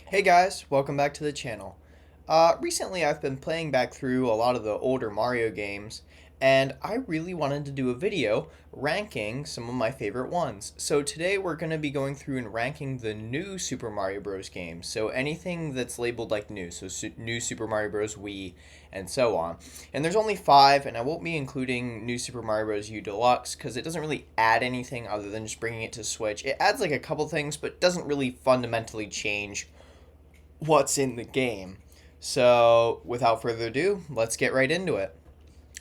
Hey guys, welcome back to the channel. Recently I've been playing back through a lot of the older Mario games, and I really wanted to do a video ranking some of my favorite ones. So today we're going to be going through and ranking the new Super Mario Bros. Games. So anything that's labeled like new, so new Super Mario Bros. Wii, and so on. And there's only 5, and I won't be including New Super Mario Bros. U Deluxe because it doesn't really add anything other than just bringing it to Switch. It adds like a couple things, but doesn't really fundamentally change what's in the game. So, without further ado, let's get right into it.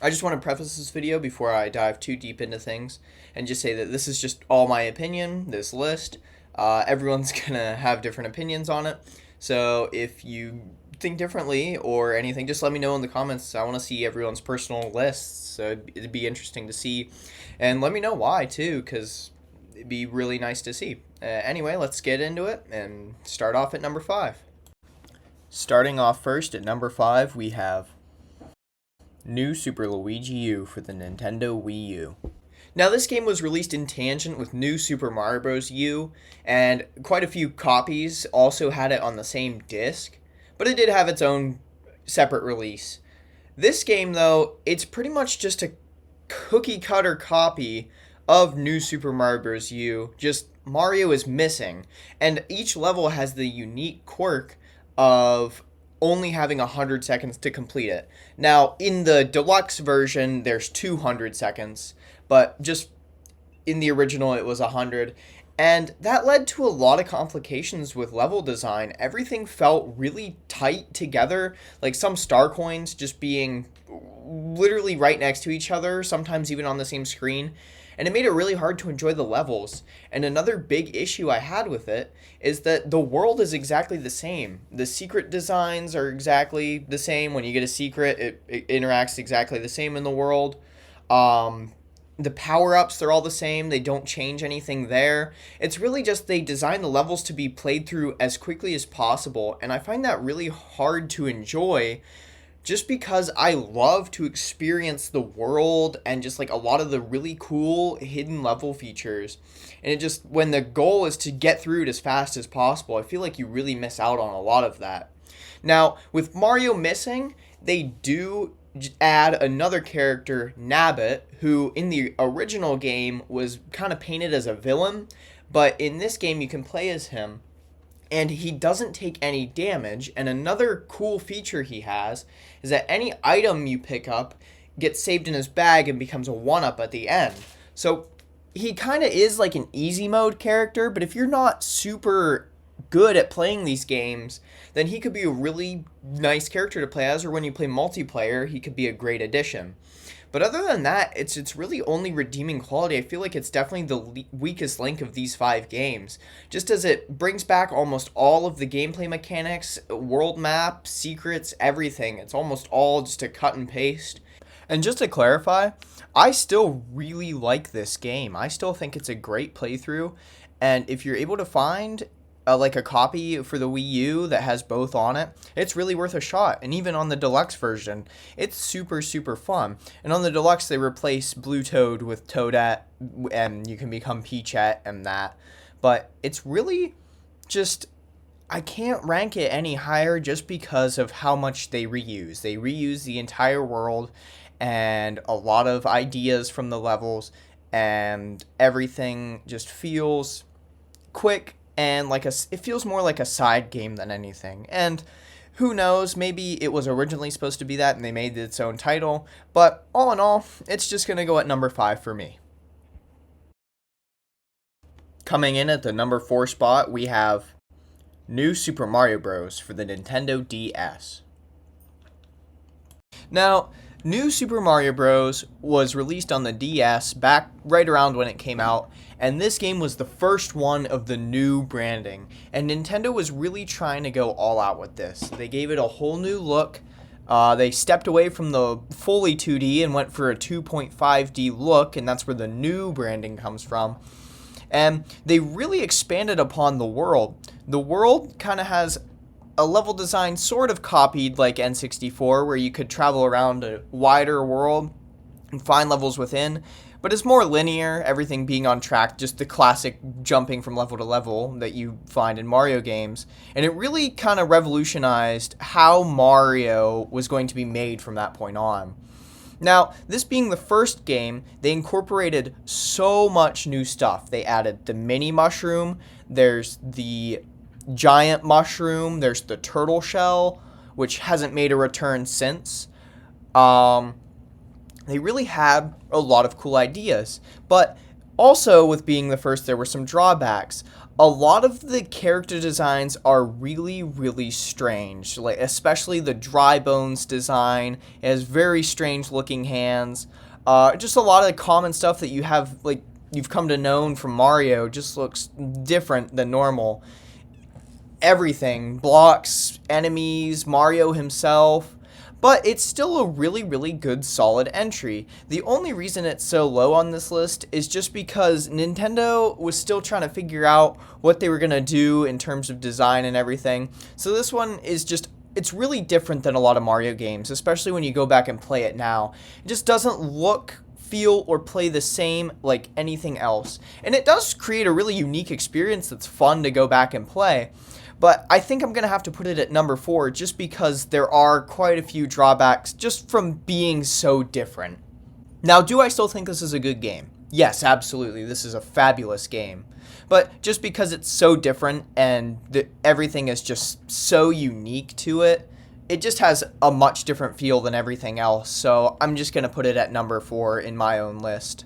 I just want to preface this video before I dive too deep into things and just say that this is just all my opinion, this list. Everyone's gonna have different opinions on it. So, if you think differently or anything, just let me know in the comments. I want to see everyone's personal lists. So, it'd be interesting to see. And let me know why, too, because it'd be really nice to see. Anyway, let's get into it and start off at number 5. Starting off first at number 5, we have New Super Luigi U for the Nintendo Wii U. Now, this game was released in tangent with New Super Mario Bros. U, and quite a few copies also had it on the same disc, but it did have its own separate release. This game, though, it's pretty much just a cookie cutter copy of New Super Mario Bros. U, just Mario is missing, and each level has the unique quirk of only having 100 seconds to complete it. Now, in the deluxe version, there's 200 seconds, but just in the original, it was 100. And that led to a lot of complications with level design. Everything felt really tight together, like some star coins just being literally right next to each other, sometimes even on the same screen. And it made it really hard to enjoy the levels. And another big issue I had with it is that the world is exactly the same. The secret designs are exactly the same. When you get a secret, it interacts exactly the same in the world. The power-ups, they're all the same. They don't change anything there. It's really just they design the levels to be played through as quickly as possible. And I find that really hard to enjoy just because I love to experience the world and just like a lot of the really cool hidden level features. And it just, when the goal is to get through it as fast as possible, I feel like you really miss out on a lot of that. Now, with Mario missing, they do add another character, Nabbit, who in the original game was kind of painted as a villain, but in this game you can play as him and he doesn't take any damage. And another cool feature he has is that any item you pick up gets saved in his bag and becomes a 1-up at the end. So he kind of is like an easy mode character, but if you're not super good at playing these games, then he could be a really nice character to play as, or when you play multiplayer, he could be a great addition. But other than that, it's really only redeeming quality. I feel like it's definitely the weakest link of these 5 games, just as it brings back almost all of the gameplay mechanics, world map, secrets, everything. It's almost all just a cut and paste. And just to clarify, I still really like this game. I still think it's a great playthrough, and if you're able to find like a copy for the Wii U that has both on it, it's really worth a shot. And even on the deluxe version, it's super, super fun. And on the deluxe, they replace Blue Toad with Toadette, and you can become Peachette and that. But it's really just, I can't rank it any higher just because of how much they reuse. They reuse the entire world and a lot of ideas from the levels, and everything just feels quick and like it feels more like a side game than anything. And who knows, maybe it was originally supposed to be that and they made its own title, but all in all, it's just going to go at number 5 for me. Coming in at the number 4 spot, we have New Super Mario Bros. For the Nintendo DS. Now, New Super Mario Bros. Was released on the DS back right around when it came out, and this game was the first one of the new branding, and Nintendo was really trying to go all out with this. They gave it a whole new look. They stepped away from the fully 2D and went for a 2.5D look, and that's where the new branding comes from. And they really expanded upon the world. The world kind of has a level design sort of copied like N64, where you could travel around a wider world and find levels within, but it's more linear, everything being on track, just the classic jumping from level to level that you find in Mario games. And it really kind of revolutionized how Mario was going to be made from that point on. Now, this being the first game, they incorporated so much new stuff. They added the mini mushroom, there's the giant mushroom, there's the turtle shell, which hasn't made a return since. They really had a lot of cool ideas, but also with being the first, there were some drawbacks. A lot of the character designs are really, really strange, like especially the Dry Bones design. It has very strange looking hands. Just a lot of the common stuff that you have, like you've come to know from Mario, just looks different than normal. Everything, blocks, enemies, Mario himself. But it's still a really, really good, solid entry. The only reason it's so low on this list is just because Nintendo was still trying to figure out what they were going to do in terms of design and everything. So this one is just, it's really different than a lot of Mario games, especially when you go back and play it now. It just doesn't look, feel, or play the same like anything else. And it does create a really unique experience that's fun to go back and play. But I think I'm going to have to put it at number 4 just because there are quite a few drawbacks just from being so different. Now, do I still think this is a good game? Yes, absolutely. This is a fabulous game. But just because it's so different and everything is just so unique to it, it just has a much different feel than everything else. So I'm just going to put it at number 4 in my own list.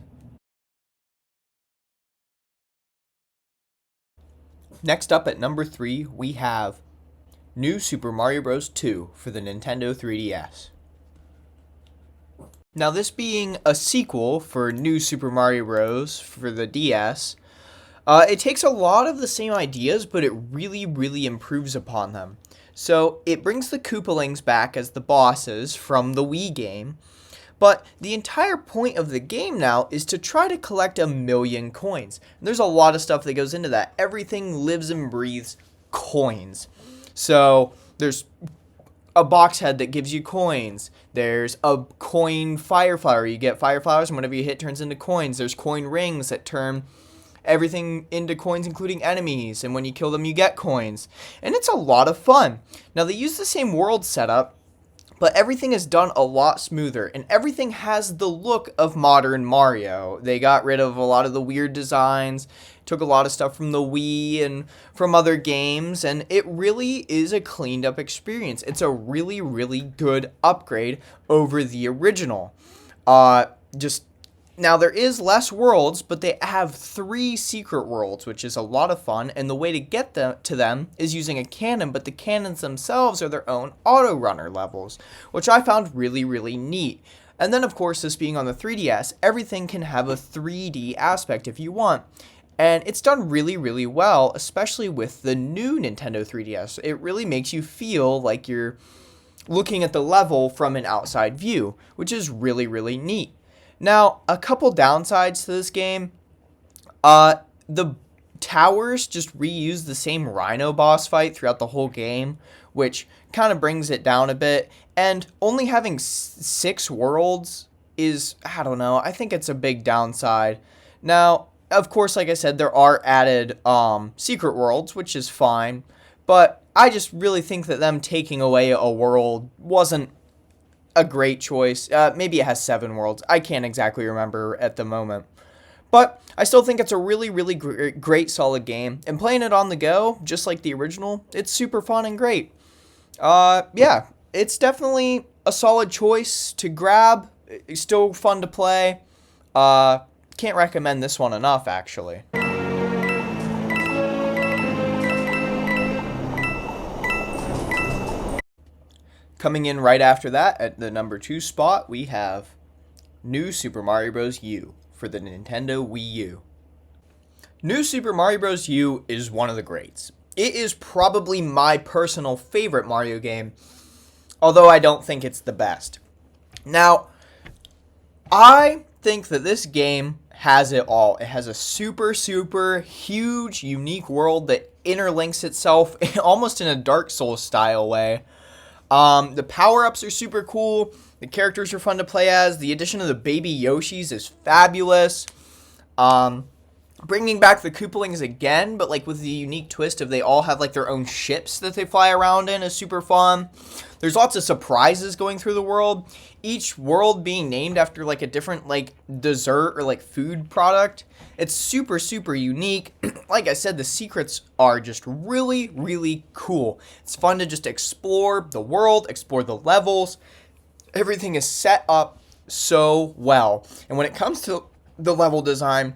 Next up at number 3, we have New Super Mario Bros. 2 for the Nintendo 3DS. Now, this being a sequel for New Super Mario Bros. For the DS, it takes a lot of the same ideas, but it really, really improves upon them. So, it brings the Koopalings back as the bosses from the Wii game, but the entire point of the game now is to try to collect 1,000,000 coins. And there's a lot of stuff that goes into that. Everything lives and breathes coins. So there's a box head that gives you coins. There's a coin fire flower. You get fire flowers, and whenever you hit, it turns into coins. There's coin rings that turn everything into coins, including enemies. And when you kill them, you get coins. And it's a lot of fun. Now, they use the same world setup, but everything is done a lot smoother, and everything has the look of modern Mario. They got rid of a lot of the weird designs, took a lot of stuff from the Wii and from other games, and it really is a cleaned up experience. It's a really, really good upgrade over the original. Now, there is less worlds, but they have 3 secret worlds, which is a lot of fun, and the way to get to them is using a cannon, but the cannons themselves are their own auto runner levels, which I found really, really neat. And then, of course, this being on the 3DS, everything can have a 3D aspect if you want. And it's done really, really well, especially with the new Nintendo 3DS. It really makes you feel like you're looking at the level from an outside view, which is really, really neat. Now, a couple downsides to this game. The towers just reuse the same Rhino boss fight throughout the whole game, which kind of brings it down a bit. And only having 6 worlds is, I don't know, I think it's a big downside. Now, of course, like I said, there are added secret worlds, which is fine. But I just really think that them taking away a world wasn't a great choice. Maybe it has 7 worlds. I can't exactly remember at the moment. But I still think it's a really, really great, solid game. And playing it on the go, just like the original, it's super fun and great. Yeah, it's definitely a solid choice to grab. It's still fun to play. Can't recommend this one enough, actually. Coming in right after that, at the number 2 spot, we have New Super Mario Bros. U for the Nintendo Wii U. New Super Mario Bros. U is one of the greats. It is probably my personal favorite Mario game, although I don't think it's the best. Now, I think that this game has it all. It has a super, super huge, unique world that interlinks itself almost in a Dark Souls style way. The power-ups are super cool. The characters are fun to play as. The addition of the baby Yoshis is fabulous. Bringing back the Koopalings again, but like with the unique twist of they all have like their own ships that they fly around in is super fun. There's lots of surprises going through the world. Each world being named after like a different like dessert or like food product. It's super, super unique. Like I said, the secrets are just really, really cool. It's fun to just explore the world, explore the levels. Everything is set up so well. And when it comes to the level design,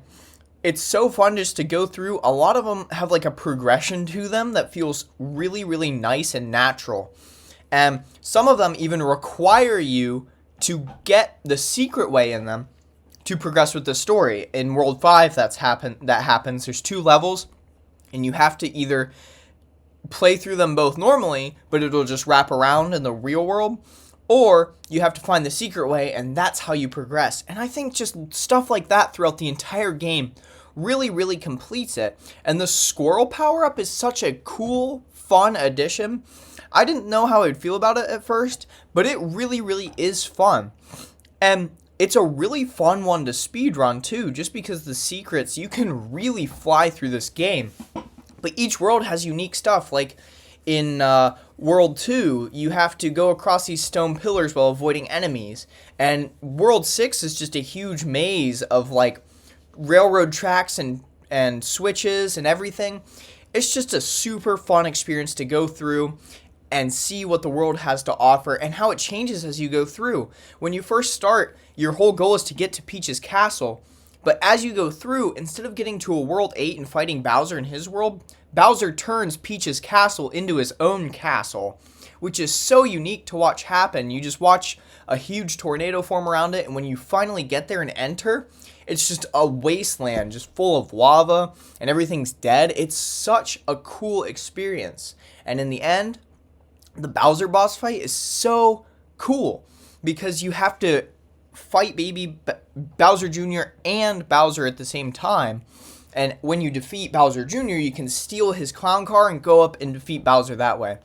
it's so fun just to go through. A lot of them have like a progression to them that feels really, really nice and natural. And some of them even require you to get the secret way in them to progress with the story. In World 5, that happens. There's 2 levels, and you have to either play through them both normally, but it'll just wrap around in the real world, or you have to find the secret way, and that's how you progress. And I think just stuff like that throughout the entire game really, really completes it. And the squirrel power-up is such a cool, fun addition. I didn't know how I'd feel about it at first, but it really, really is fun. And it's a really fun one to speedrun too, just because the secrets, you can really fly through this game. But each world has unique stuff, like in World 2, you have to go across these stone pillars while avoiding enemies. And World 6 is just a huge maze of like railroad tracks and switches and everything. It's just a super fun experience to go through and see what the world has to offer and how it changes as you go through. When you first start, your whole goal is to get to Peach's castle. But as you go through, instead of getting to a World 8 and fighting Bowser in his world, Bowser turns Peach's castle into his own castle, which is so unique to watch happen. You just watch a huge tornado form around it, and when you finally get there and enter, it's just a wasteland, just full of lava, and everything's dead. It's such a cool experience. And in the end, the Bowser boss fight is so cool, because you have to fight baby Bowser Jr. and Bowser at the same time. And when you defeat Bowser Jr., you can steal his clown car and go up and defeat Bowser that way.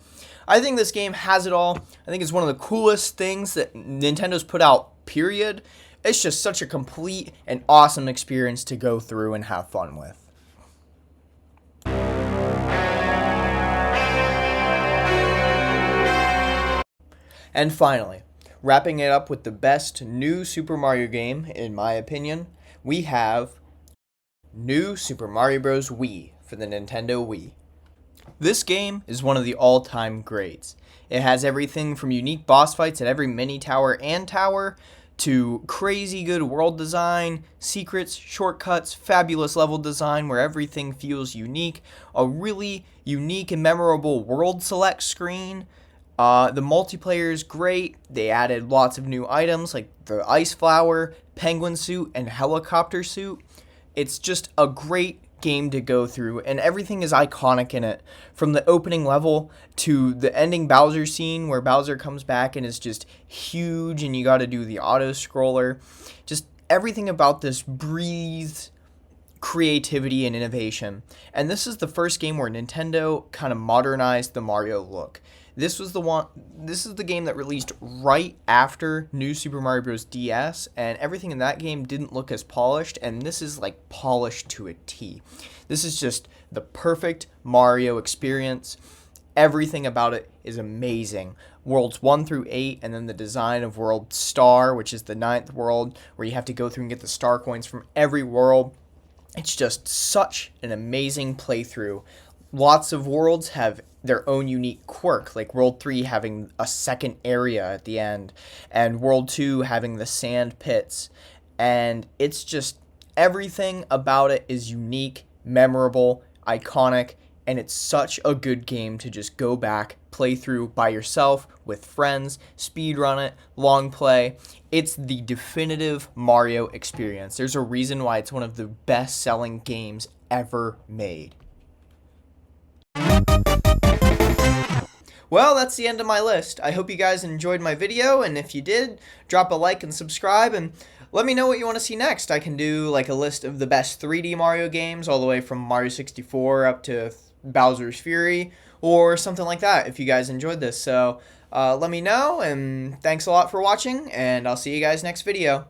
I think this game has it all. I think it's one of the coolest things that Nintendo's put out, period. It's just such a complete and awesome experience to go through and have fun with. And finally, wrapping it up with the best new Super Mario game, in my opinion, we have New Super Mario Bros. Wii for the Nintendo Wii. This game is one of the all-time greats. It has everything from unique boss fights at every mini tower and tower, to crazy good world design, secrets, shortcuts, fabulous level design where everything feels unique, a really unique and memorable world select screen. The multiplayer is great. They added lots of new items like the ice flower, penguin suit, and helicopter suit. It's just a great game to go through, and everything is iconic in it. From the opening level to the ending Bowser scene where Bowser comes back and is just huge and you gotta do the auto scroller. Just everything about this breathes creativity and innovation. And this is the first game where Nintendo kind of modernized the Mario look. This is the game that released right after New Super Mario Bros. DS, and everything in that game didn't look as polished, and this is like polished to a T. This is just the perfect Mario experience. Everything about it is amazing. Worlds 1 through 8, and then the design of World Star, which is the 9th world, where you have to go through and get the star coins from every world. It's just such an amazing playthrough. Lots of worlds have their own unique quirk, like World 3 having a second area at the end, and World 2 having the sand pits. And it's just, everything about it is unique, memorable, iconic, and it's such a good game to just go back, play through by yourself, with friends, speedrun it, long play. It's the definitive Mario experience. There's a reason why it's one of the best-selling games ever made. Well, that's the end of my list. I hope you guys enjoyed my video, and if you did, drop a like and subscribe, and let me know what you want to see next. I can do like a list of the best 3D Mario games, all the way from Mario 64 up to Bowser's Fury, or something like that, if you guys enjoyed this. So, let me know, and thanks a lot for watching, and I'll see you guys next video.